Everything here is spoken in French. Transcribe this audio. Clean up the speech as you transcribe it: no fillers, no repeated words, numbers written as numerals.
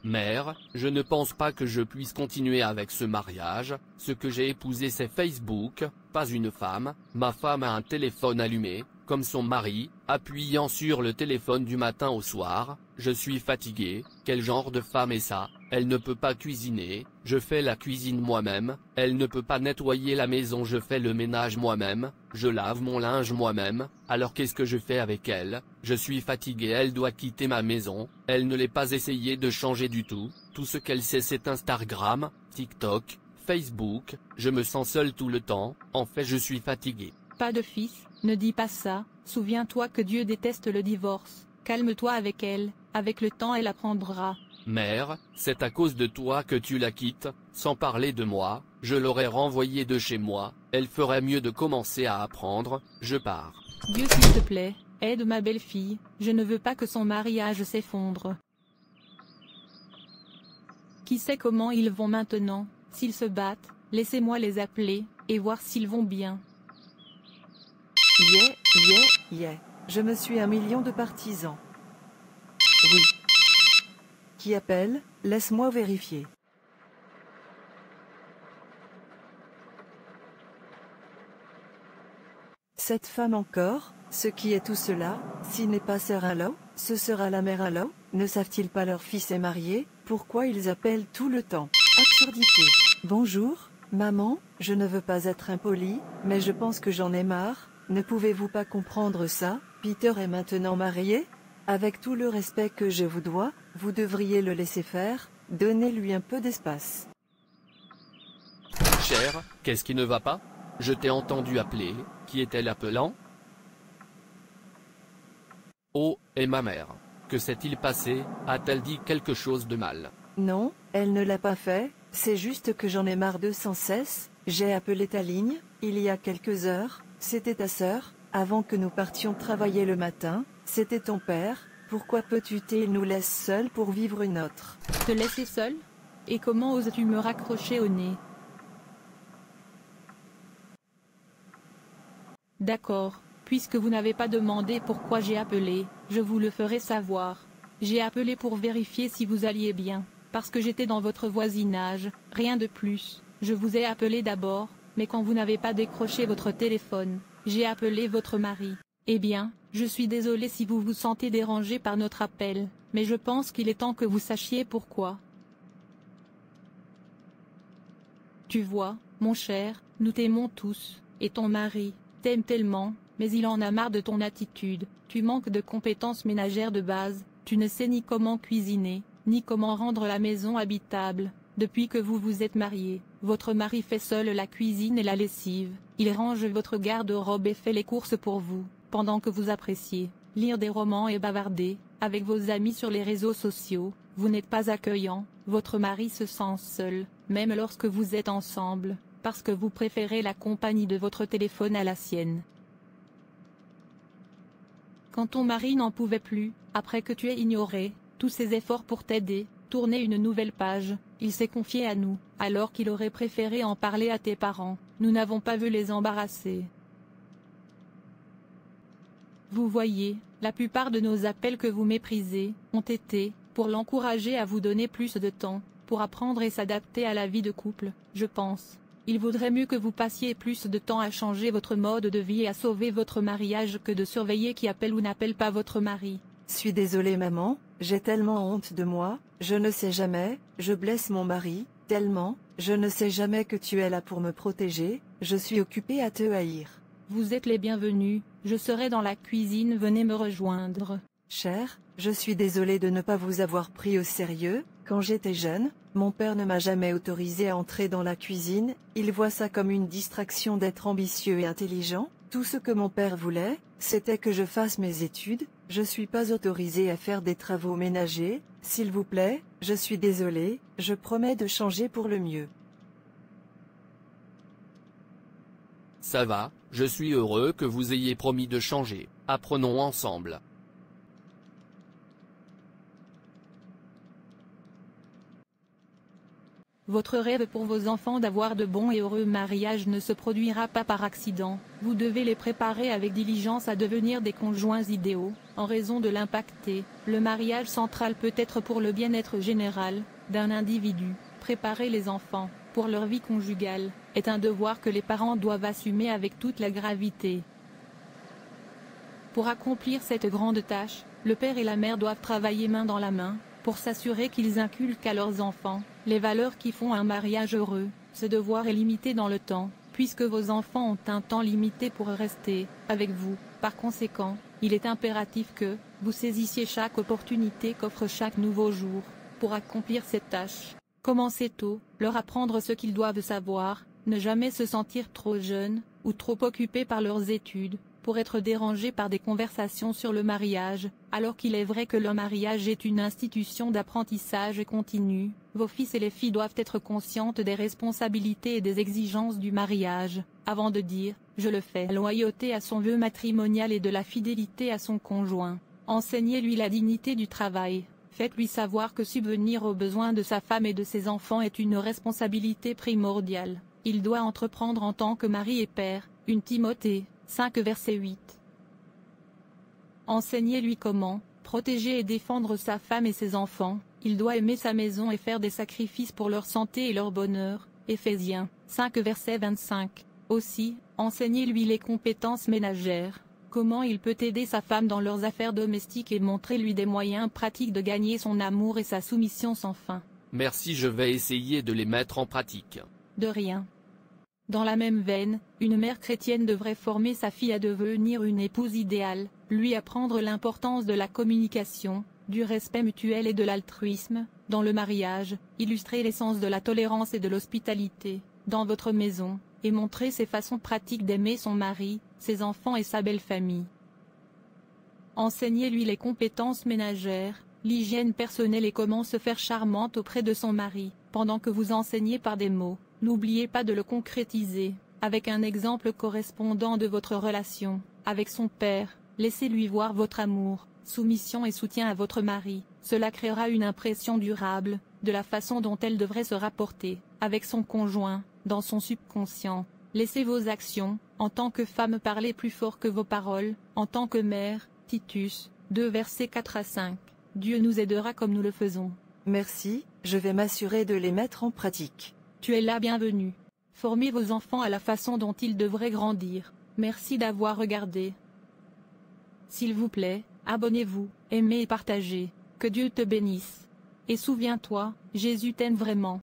Mère, je ne pense pas que je puisse continuer avec ce mariage, ce que j'ai épousé c'est Facebook, pas une femme. Ma femme a un téléphone allumé, comme son mari, appuyant sur le téléphone du matin au soir. Je suis fatigué. Quel genre de femme est ça? Elle ne peut pas cuisiner, je fais la cuisine moi-même. Elle ne peut pas nettoyer la maison, je fais le ménage moi-même. Je lave mon linge moi-même. Alors qu'est-ce que je fais avec elle? Je suis fatigué, elle doit quitter ma maison. Elle ne l'est pas essayé de changer du tout. Tout ce qu'elle sait c'est Instagram, TikTok, Facebook. Je me sens seul tout le temps. En fait je suis fatigué. Pas de fils, ne dis pas ça. Souviens-toi que Dieu déteste le divorce. Calme-toi avec elle, avec le temps elle apprendra. Mère, c'est à cause de toi que tu la quittes, sans parler de moi. Je l'aurais renvoyée de chez moi. Elle ferait mieux de commencer à apprendre. Je pars. Dieu s'il te plaît, aide ma belle-fille, je ne veux pas que son mariage s'effondre. Qui sait comment ils vont maintenant? S'ils se battent, laissez-moi les appeler, et voir s'ils vont bien. Yeah. Je me suis 1 million de partisans. Oui. Qui appelle? Laisse-moi vérifier. Cette femme encore, ce qui est tout cela, s'il n'est pas sœur Allo, ce sera la mère Allo. Ne savent-ils pas leur fils est marié? Pourquoi ils appellent tout le temps? Absurdité. Bonjour, maman, je ne veux pas être impoli, mais je pense que j'en ai marre. Ne pouvez-vous pas comprendre ça? Peter est maintenant marié? Avec tout le respect que je vous dois, vous devriez le laisser faire, donnez-lui un peu d'espace. Cher, qu'est-ce qui ne va pas? Je t'ai entendu appeler, qui est-elle appelant? Oh, et ma mère. Que s'est-il passé? A-t-elle dit quelque chose de mal? Non, elle ne l'a pas fait, c'est juste que j'en ai marre de sans cesse. J'ai appelé ta ligne, il y a quelques heures, c'était ta sœur, avant que nous partions travailler le matin, c'était ton père. Pourquoi peux-tu nous laisser seuls pour vivre une autre? Te laisser seul? Et comment oses-tu me raccrocher au nez? D'accord, puisque vous n'avez pas demandé pourquoi j'ai appelé, je vous le ferai savoir. J'ai appelé pour vérifier si vous alliez bien, parce que j'étais dans votre voisinage, rien de plus. Je vous ai appelé d'abord, mais quand vous n'avez pas décroché votre téléphone, j'ai appelé votre mari. Eh bien, je suis désolé si vous vous sentez dérangé par notre appel, mais je pense qu'il est temps que vous sachiez pourquoi. Tu vois, mon cher, nous t'aimons tous, et ton mari t'aime tellement, mais il en a marre de ton attitude. Tu manques de compétences ménagères de base, tu ne sais ni comment cuisiner, ni comment rendre la maison habitable. Depuis que vous vous êtes mariés, votre mari fait seul la cuisine et la lessive, il range votre garde-robe et fait les courses pour vous, pendant que vous appréciez lire des romans et bavarder avec vos amis sur les réseaux sociaux. Vous n'êtes pas accueillant, votre mari se sent seul, même lorsque vous êtes ensemble, parce que vous préférez la compagnie de votre téléphone à la sienne. Quand ton mari n'en pouvait plus, après que tu aies ignoré tous ses efforts pour t'aider, tourner une nouvelle page, il s'est confié à nous, alors qu'il aurait préféré en parler à tes parents. Nous n'avons pas vu les embarrasser. Vous voyez, la plupart de nos appels que vous méprisez, ont été, pour l'encourager à vous donner plus de temps, pour apprendre et s'adapter à la vie de couple, je pense. Il vaudrait mieux que vous passiez plus de temps à changer votre mode de vie et à sauver votre mariage que de surveiller qui appelle ou n'appelle pas votre mari. Suis désolée maman, j'ai tellement honte de moi, je ne sais jamais, je blesse mon mari, tellement, je ne sais jamais que tu es là pour me protéger, je suis occupée à te haïr. Vous êtes les bienvenus, je serai dans la cuisine, venez me rejoindre. Cher, je suis désolée de ne pas vous avoir pris au sérieux. Quand j'étais jeune, mon père ne m'a jamais autorisé à entrer dans la cuisine, il voit ça comme une distraction d'être ambitieux et intelligent. Tout ce que mon père voulait, c'était que je fasse mes études, je suis pas autorisée à faire des travaux ménagers, s'il vous plaît, je suis désolée, je promets de changer pour le mieux. Ça va, je suis heureux que vous ayez promis de changer, apprenons ensemble. Votre rêve pour vos enfants d'avoir de bons et heureux mariages ne se produira pas par accident. Vous devez les préparer avec diligence à devenir des conjoints idéaux, en raison de l'impacté. Le mariage central peut être pour le bien-être général d'un individu. Préparer les enfants pour leur vie conjugale est un devoir que les parents doivent assumer avec toute la gravité. Pour accomplir cette grande tâche, le père et la mère doivent travailler main dans la main, pour s'assurer qu'ils inculquent à leurs enfants les valeurs qui font un mariage heureux. Ce devoir est limité dans le temps, puisque vos enfants ont un temps limité pour rester avec vous. Par conséquent, il est impératif que vous saisissiez chaque opportunité qu'offre chaque nouveau jour pour accomplir cette tâche. Commencez tôt, leur apprendre ce qu'ils doivent savoir, ne jamais se sentir trop jeunes ou trop occupés par leurs études pour être dérangés par des conversations sur le mariage, alors qu'il est vrai que le mariage est une institution d'apprentissage continu. Vos fils et les filles doivent être conscientes des responsabilités et des exigences du mariage, avant de dire « je le fais ». Loyauté à son vœu matrimonial et de la fidélité à son conjoint. Enseignez-lui la dignité du travail. Faites-lui savoir que subvenir aux besoins de sa femme et de ses enfants est une responsabilité primordiale. Il doit entreprendre en tant que mari et père. 1 Timothée 5 verset 8. Enseignez-lui comment protéger et défendre sa femme et ses enfants. Il doit aimer sa maison et faire des sacrifices pour leur santé et leur bonheur. Éphésiens 5 verset 25. Aussi, enseignez-lui les compétences ménagères. Comment il peut aider sa femme dans leurs affaires domestiques et montrez-lui des moyens pratiques de gagner son amour et sa soumission sans fin. Merci, je vais essayer de les mettre en pratique. De rien. Dans la même veine, une mère chrétienne devrait former sa fille à devenir une épouse idéale, lui apprendre l'importance de la communication, du respect mutuel et de l'altruisme, dans le mariage, illustrer l'essence de la tolérance et de l'hospitalité, dans votre maison, et montrer ses façons pratiques d'aimer son mari, ses enfants et sa belle famille. Enseignez-lui les compétences ménagères, l'hygiène personnelle et comment se faire charmante auprès de son mari, pendant que vous enseignez par des mots. N'oubliez pas de le concrétiser, avec un exemple correspondant de votre relation avec son père. Laissez-lui voir votre amour, soumission et soutien à votre mari. Cela créera une impression durable de la façon dont elle devrait se rapporter avec son conjoint, dans son subconscient. Laissez vos actions, en tant que femme, parler plus fort que vos paroles, en tant que mère. Titus 2 versets 4 à 5. Dieu nous aidera comme nous le faisons. Merci, je vais m'assurer de les mettre en pratique. Tu es la bienvenue. Formez vos enfants à la façon dont ils devraient grandir. Merci d'avoir regardé. S'il vous plaît, abonnez-vous, aimez et partagez. Que Dieu te bénisse. Et souviens-toi, Jésus t'aime vraiment.